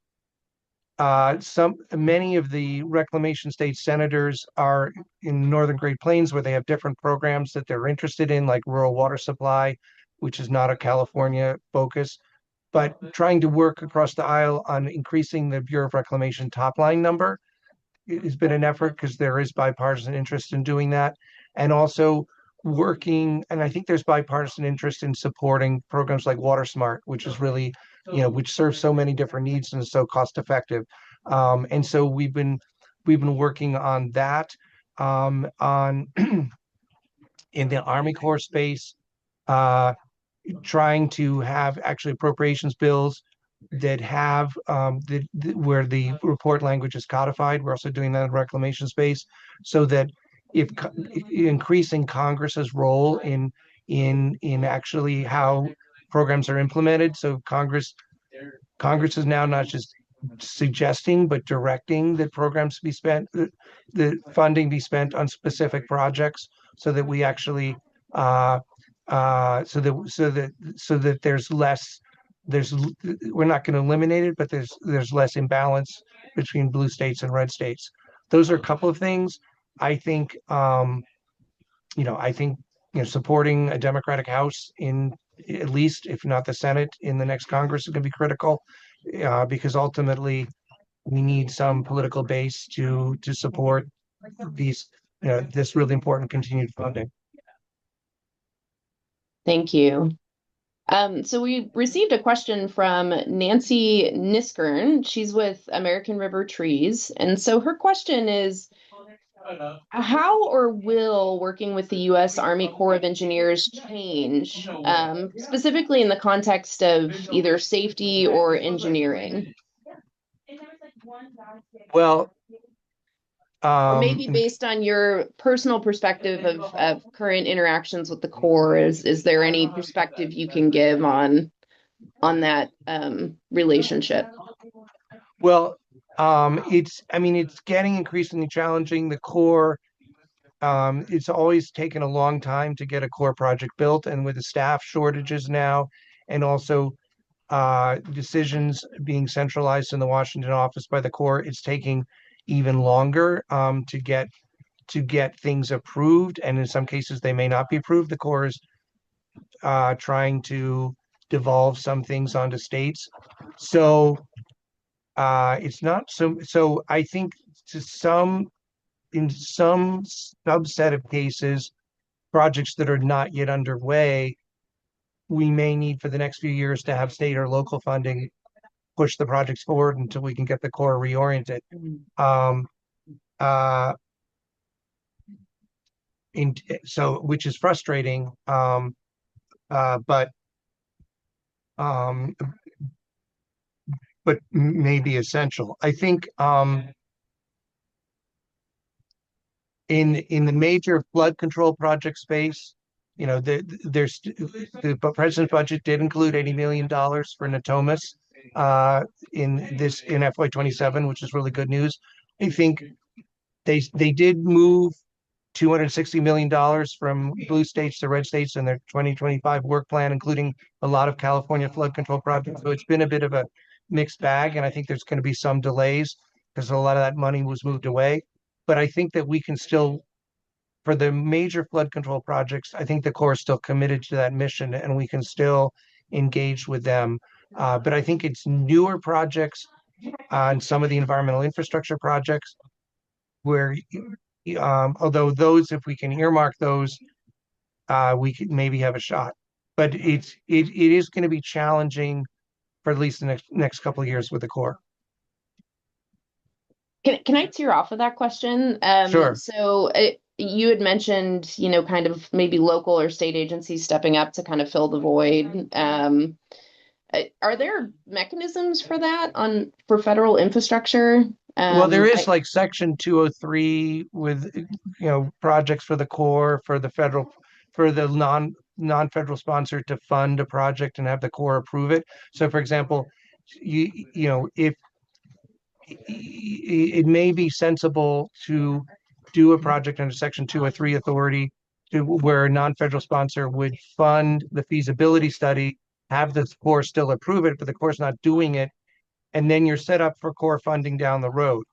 Speaker 3: Many of the reclamation state senators are in Northern Great Plains, where they have different programs that they're interested in, like rural water supply, which is not a California focus. but trying to work across the aisle on increasing the Bureau of Reclamation top line number has been an effort because there is bipartisan interest in doing that. And also working, and I think there's bipartisan interest in supporting programs like Water Smart, which is really, which serves so many different needs and is so cost effective. And so we've been working on that, on in the Army Corps space, trying to have actually appropriations bills that have where the report language is codified. We're also doing that in reclamation space, so that if increasing Congress's role in actually how programs are implemented. So Congress is now not just suggesting but directing that programs be spent, the funding be spent on specific projects, so that we actually so that there's less there's we're not going to eliminate it, but there's less imbalance between blue states and red states. Those are a couple of things. I think I think supporting a Democratic House in at least, if not the Senate, in the next Congress is going to be critical, because ultimately we need some political base to support these this really important continued funding.
Speaker 2: Thank you. So we received a question from Nancy Niskern. She's with American River Trees. And so her question is, how or will working with the U.S. Army Corps of Engineers change, specifically in the context of either safety or engineering?
Speaker 3: Well,
Speaker 2: or maybe based on your personal perspective of current interactions with the Corps, is there any perspective you can give on that relationship?
Speaker 3: Well, it's getting increasingly challenging. The Corps, it's always taken a long time to get a Corps project built, and with the staff shortages now, and also decisions being centralized in the Washington office by the Corps, it's taking even longer to get things approved, and in some cases they may not be approved. The Corps is trying to devolve some things onto states, so it's not so. I think in some subset of cases, projects that are not yet underway, we may need for the next few years to have state or local funding push the projects forward until we can get the Corps reoriented. Which is frustrating, but may be essential. I think in the major flood control project space, the president's budget did include $80 million for Natomas in FY27, which is really good news. I think they did move $260 million from blue states to red states in their 2025 work plan, including a lot of California flood control projects. So it's been a bit of a mixed bag, and I think there's going to be some delays because a lot of that money was moved away. But I think that we can still, for the major flood control projects, I think the Corps is still committed to that mission, and we can still engage with them. But I think it's newer projects and some of the environmental infrastructure projects where, although those, if we can earmark those, we could maybe have a shot. But it is going to be challenging for at least the next couple of years with the Corps.
Speaker 2: Can I tear off of that question?
Speaker 3: Sure.
Speaker 2: So you had mentioned, kind of maybe local or state agencies stepping up to kind of fill the void. Are there mechanisms for that for federal infrastructure?
Speaker 3: Well, there is like Section 203 with projects for the Corps, for the non-federal sponsor to fund a project and have the Corps approve it. So, for example, if it may be sensible to do a project under Section 203 authority where a non-federal sponsor would fund the feasibility study, have the Corps still approve it, but the Corps is not doing it, and then you're set up for Corps funding down the road.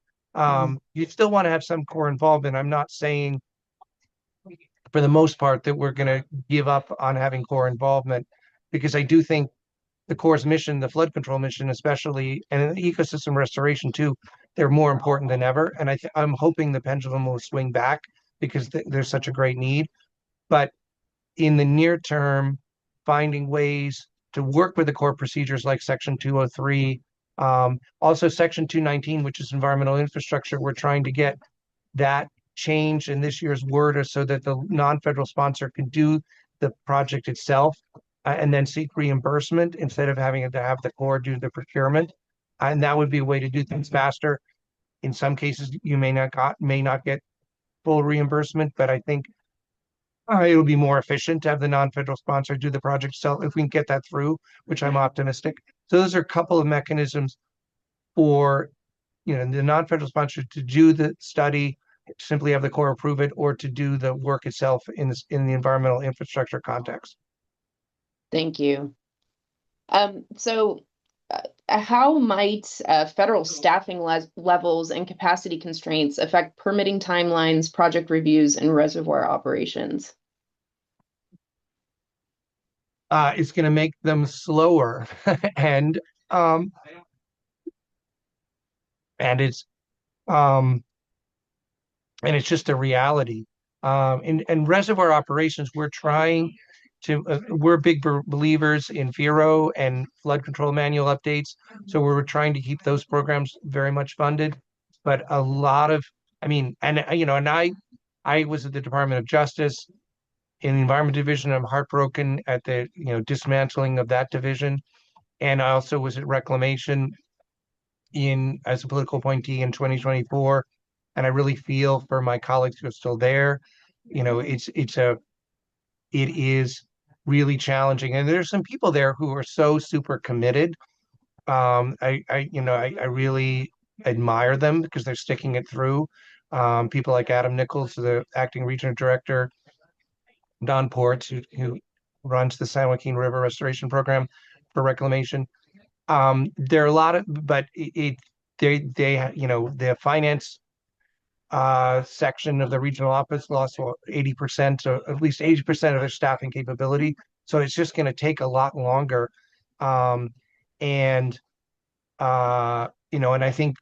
Speaker 3: You still want to have some Corps involvement. I'm not saying, for the most part, that we're going to give up on having Corps involvement, because I do think the Corps' mission, the flood control mission, especially, and the ecosystem restoration too, they're more important than ever. And I'm hoping the pendulum will swing back because there's such a great need. But in the near term, finding ways to work with the core procedures like Section 203, also Section 219, which is environmental infrastructure, we're trying to get that change in this year's WRDA so that the non-federal sponsor can do the project itself and then seek reimbursement instead of having to have the Corps do the procurement. And that would be a way to do things faster. In some cases, you may not get full reimbursement, but I think it would be more efficient to have the non-federal sponsor do the project itself if we can get that through, which I'm optimistic. So those are a couple of mechanisms for the non-federal sponsor to do the study, simply have the Corps approve it, or to do the work itself in the environmental infrastructure context.
Speaker 2: Thank you. So how might federal staffing levels and capacity constraints affect permitting timelines, project reviews, and reservoir operations?
Speaker 3: It's going to make them slower, and it's just a reality. In reservoir operations, we're big believers in VERO and flood control manual updates. So we're trying to keep those programs very much funded. But a lot of, I was at the Department of Justice in the Environment Division. I'm heartbroken at the, dismantling of that division. And I also was at Reclamation as a political appointee in 2024. And I really feel for my colleagues who are still there. It is really challenging, and there's some people there who are so super committed. I really admire them because they're sticking it through. People like Adam Nichols, the acting regional director, Don Ports, who runs the San Joaquin River Restoration Program for Reclamation. There are a lot of, but the finance section of the regional office lost 80%, or at least 80% of their staffing capability. So it's just going to take a lot longer. And I think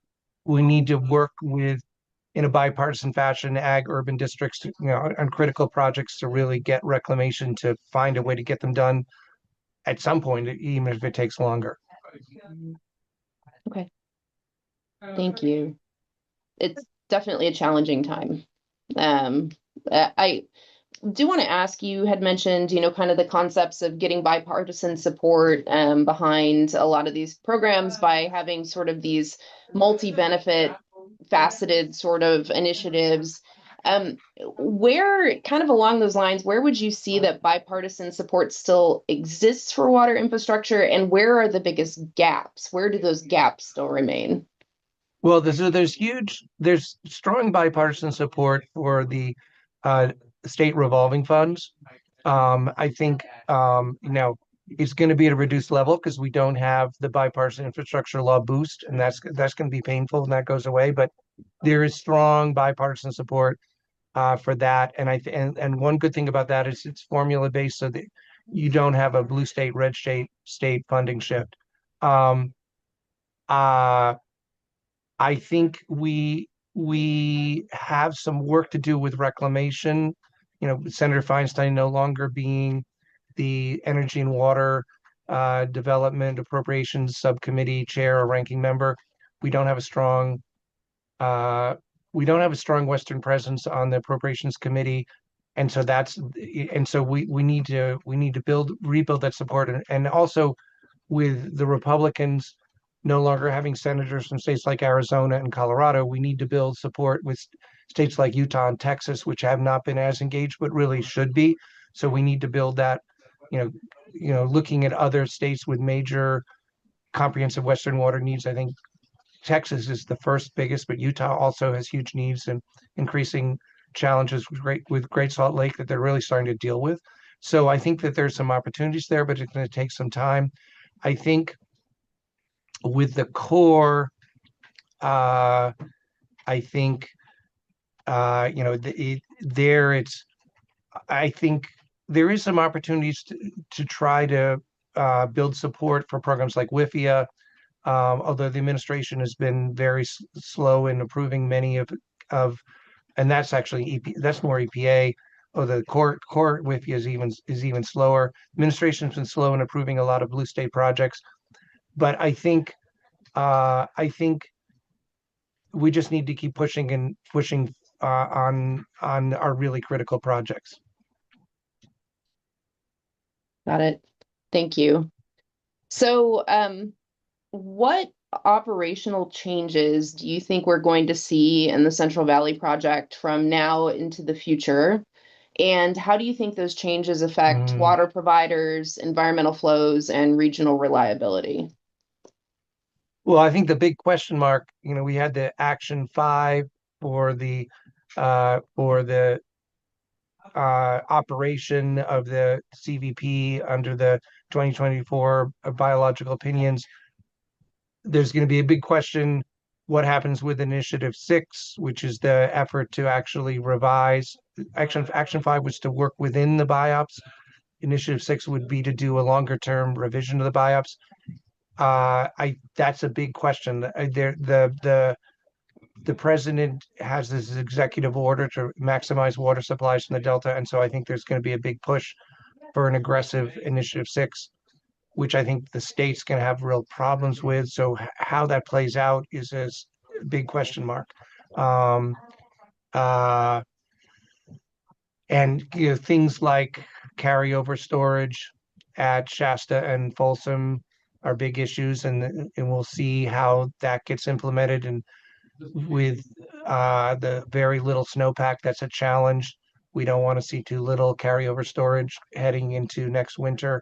Speaker 3: we need to work in a bipartisan fashion, urban districts, on critical projects to really get reclamation to find a way to get them done at some point, even if it takes longer.
Speaker 2: Okay. Thank you. It's definitely a challenging time. I do want to ask, you had mentioned, kind of the concepts of getting bipartisan support behind a lot of these programs by having sort of these multi-benefit, faceted sort of initiatives. Where, kind of along those lines, where would you see that bipartisan support still exists for water infrastructure, and where are the biggest gaps? Where do those gaps still remain?
Speaker 3: Well, there's strong bipartisan support for the state revolving funds. I think it's going to be at a reduced level because we don't have the bipartisan infrastructure law boost, and that's going to be painful when that goes away. But there is strong bipartisan support for that, and one good thing about that is it's formula based, so that you don't have a blue state, red state funding shift. I think we have some work to do with reclamation. Senator Feinstein no longer being the Energy and Water Development Appropriations Subcommittee chair or ranking member. We don't have a strong Western presence on the Appropriations Committee, and so we need to rebuild that support, and also with the Republicans no longer having senators from states like Arizona and Colorado, we need to build support with states like Utah and Texas, which have not been as engaged, but really should be. So we need to build that, looking at other states with major comprehensive Western water needs. I think Texas is the first biggest, but Utah also has huge needs and increasing challenges with Great Salt Lake that they're really starting to deal with. So I think that there's some opportunities there, but it's going to take some time. I think with the Corps, I think I think there is some opportunities to try to build support for programs like WIFIA, although the administration has been very slow in approving many of and that's actually that's more EPA. Oh, the core WIFIA is even slower. Administration's been slow in approving a lot of blue state projects, but I think we just need to keep pushing and pushing on our really critical projects.
Speaker 2: Got it. Thank you. So, what operational changes do you think we're going to see in the Central Valley project from now into the future? And how do you think those changes affect water providers, environmental flows, and regional reliability?
Speaker 3: Well, I think the big question mark, we had the Action 5 for the operation of the CVP under the 2024 biological opinions. There's going to be a big question what happens with Initiative 6, which is the effort to actually revise. Action 5 was to work within the BIOPS. Initiative 6 would be to do a longer term revision of the BIOPS. That's a big question. The president has this executive order to maximize water supplies in the Delta, and so I think there's going to be a big push for an aggressive Initiative 6, which I think the state's going to have real problems with. So how that plays out is a big question mark. And things like carryover storage at Shasta and Folsom are big issues, and we'll see how that gets implemented. And with the very little snowpack, that's a challenge. We don't want to see too little carryover storage heading into next winter.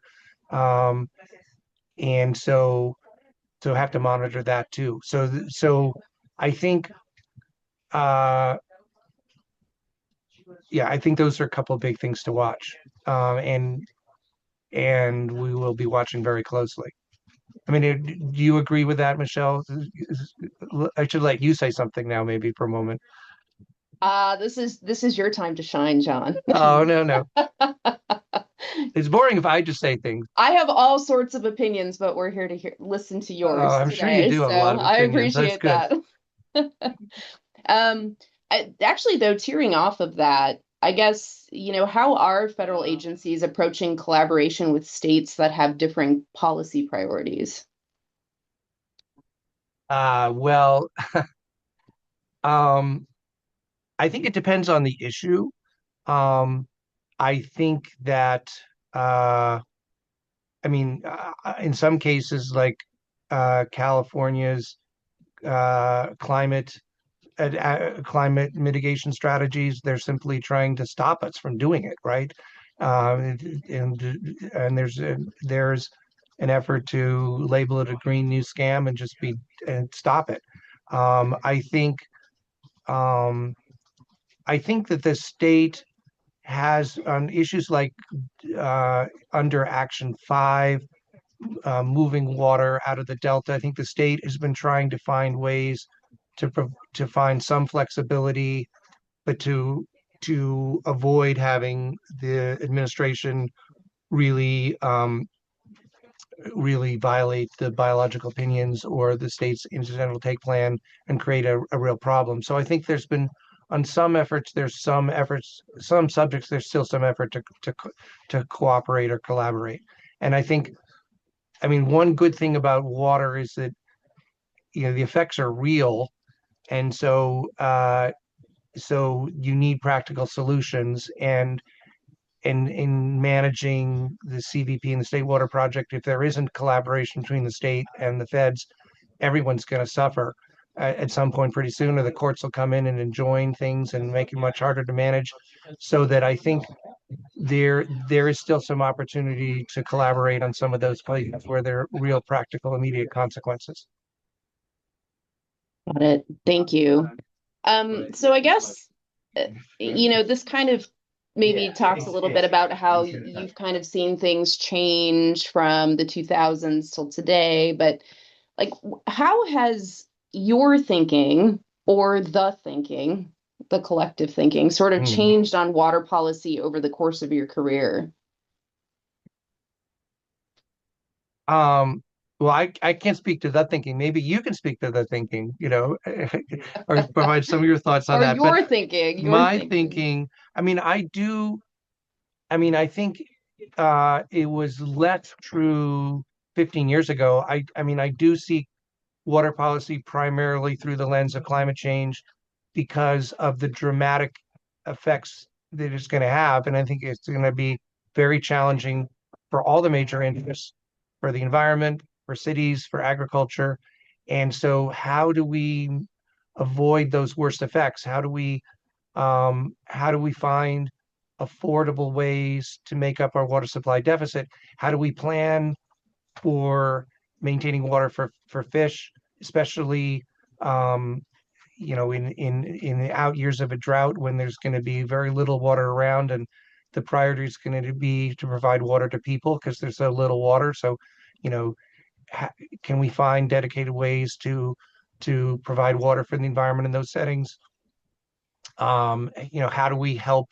Speaker 3: And so have to monitor that too. So I think, I think those are a couple of big things to watch. And we will be watching very closely. I mean, do you agree with that, Michelle? I should let you say something now, maybe for a moment.
Speaker 2: This is your time to shine, John.
Speaker 3: Oh, no. It's boring if I just say things.
Speaker 2: I have all sorts of opinions, but we're here to listen to yours
Speaker 3: I'm
Speaker 2: today.
Speaker 3: sure you do have a lot of
Speaker 2: I
Speaker 3: opinions.
Speaker 2: appreciate that. Actually, though, tearing off of that, I guess, how are federal agencies approaching collaboration with states that have differing policy priorities?
Speaker 3: Well, I think it depends on the issue. I think that, in some cases, like California's climate mitigation strategies, they're simply trying to stop us from doing it, right? And there's an effort to label it a Green New Scam and stop it. I think that the state has on issues like under Action 5, moving water out of the Delta. I think the state has been trying to find ways to find some flexibility, but to avoid having the administration really violate the biological opinions or the state's incidental take plan and create a real problem. So I think there's been on some subjects, there's still some effort to cooperate or collaborate. And one good thing about water is that, the effects are real. And so you need practical solutions, and in managing the CVP and the State Water Project, if there isn't collaboration between the state and the feds, everyone's going to suffer at some point pretty soon, or the courts will come in and enjoin things and make it much harder to manage. So that I think there is still some opportunity to collaborate on some of those places where there are real practical immediate consequences.
Speaker 2: Got it. Thank you. So I guess, this kind of maybe talks a little bit about how you've kind of seen things change from the 2000s till today, but how has your thinking or the collective thinking sort of changed on water policy over the course of your career?
Speaker 3: Um, well, I can't speak to that thinking. Maybe you can speak to the thinking, or provide some of your thoughts on
Speaker 2: Or
Speaker 3: that. But
Speaker 2: you're
Speaker 3: my
Speaker 2: thinking.
Speaker 3: thinking, I mean, I think it was less true 15 years ago. I mean, I do see water policy primarily through the lens of climate change because of the dramatic effects that it's going to have. And I think it's going to be very challenging for all the major interests, for the environment, for cities, for agriculture. And so, how do we avoid those worst effects? How do we find affordable ways to make up our water supply deficit? How do we plan for maintaining water for fish, especially um, in the out years of a drought when there's going to be very little water around, and the priority is going to be to provide water to people because there's so little water. So, you know, ha can we find dedicated ways to provide water for the environment in those settings? How do we help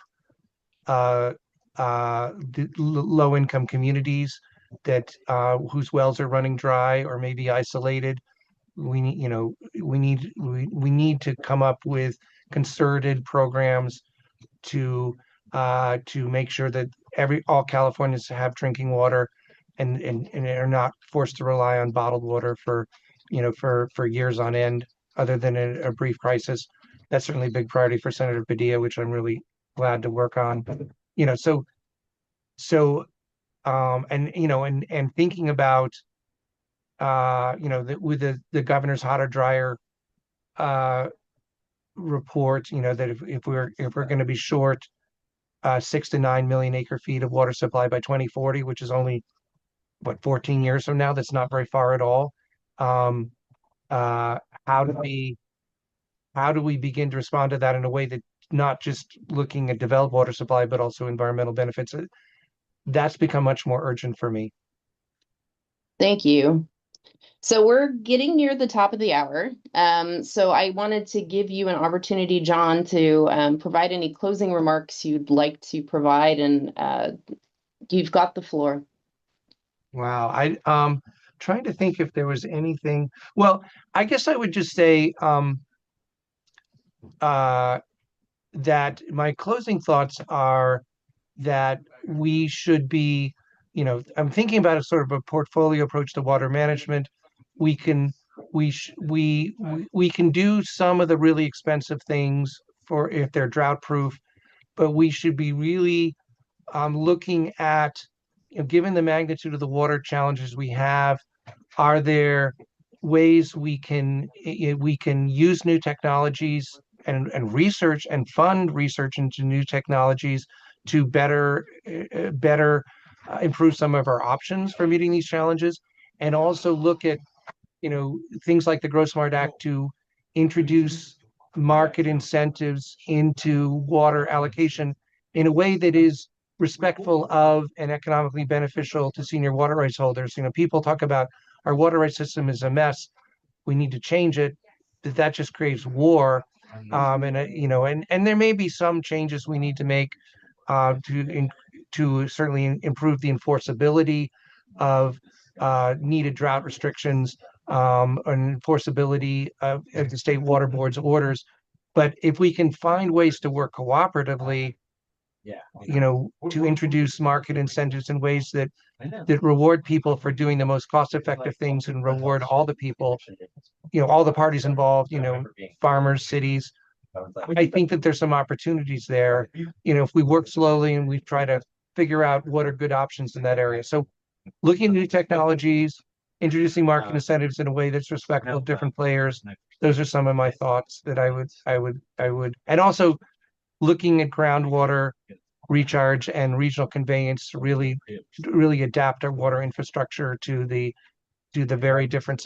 Speaker 3: uh, the low income communities that whose wells are running dry or maybe isolated? We need, we need to come up with concerted programs to make sure that all Californians have drinking water and are not forced to rely on bottled water for years on end, other than a brief crisis. That's certainly a big priority for Senator Padilla, which I'm really glad to work on. You know, so so and thinking about with the governor's hotter drier uh report, that if we're going to be short 6 to 9 million acre feet of water supply by 2040, which is only what 14 years from now. That's not very far at all. Um, uh, how do we begin to respond to that in a way that not just looking at developed water supply, but also environmental benefits? That's become much more urgent for me.
Speaker 2: Thank you. So we're getting near the top of the hour. So I wanted to give you an opportunity, John, to provide any closing remarks you'd like to provide, and you've got the floor.
Speaker 3: Wow. Trying to think if there was anything. Well, I guess I would just say uh that my closing thoughts are that we should be, I'm thinking about a sort of a portfolio approach to water management. We can we can do some of the really expensive things for if they're drought proof, but we should be really looking at, given the magnitude of the water challenges we have, are there ways we can use new technologies and research and fund research into new technologies to better improve some of our options for meeting these challenges, and also look at things like the Grow Smart Act to introduce market incentives into water allocation in a way that is respectful of and economically beneficial to senior water rights holders. People talk about our water rights system is a mess. We need to change it. That just creates war. And there may be some changes we need to make to certainly improve the enforceability of needed drought restrictions and enforceability of the state water board's orders. But if we can find ways to work cooperatively, to introduce market incentives in ways that reward people for doing the most cost-effective things and reward all the people, all the parties involved, farmers, cities. I think that there's some opportunities there, if we work slowly and we try to figure out what are good options in that area. So looking at new technologies, introducing market incentives in a way that's respectful of different players. Those are some of my thoughts that I would, and also looking at groundwater recharge and regional conveyance to really adapt our water infrastructure to the very different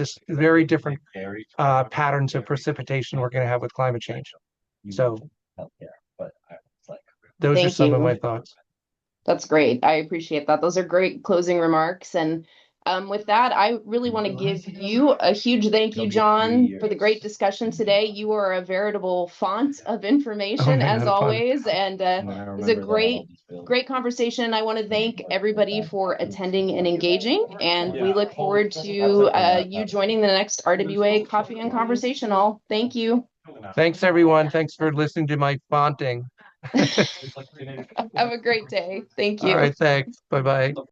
Speaker 3: patterns of precipitation we're going to have with climate change. So those are
Speaker 2: Thank
Speaker 3: some of my
Speaker 2: you.
Speaker 3: thoughts.
Speaker 2: That's great. I appreciate that. Those are great closing remarks. And with that, I really want to give you a huge thank you, John, for the great discussion today. You are a veritable font of
Speaker 3: Oh
Speaker 2: information,
Speaker 3: man,
Speaker 2: as
Speaker 3: had fun.
Speaker 2: always, and it was a great great conversation. I want to thank everybody for attending and engaging, and we look forward to you joining the next RWA Coffee and Conversation all. Thank you.
Speaker 3: Thanks, everyone. Thanks for listening to my fonting.
Speaker 2: Have a great day. Thank
Speaker 3: All
Speaker 2: you.
Speaker 3: right, thanks. Bye-bye.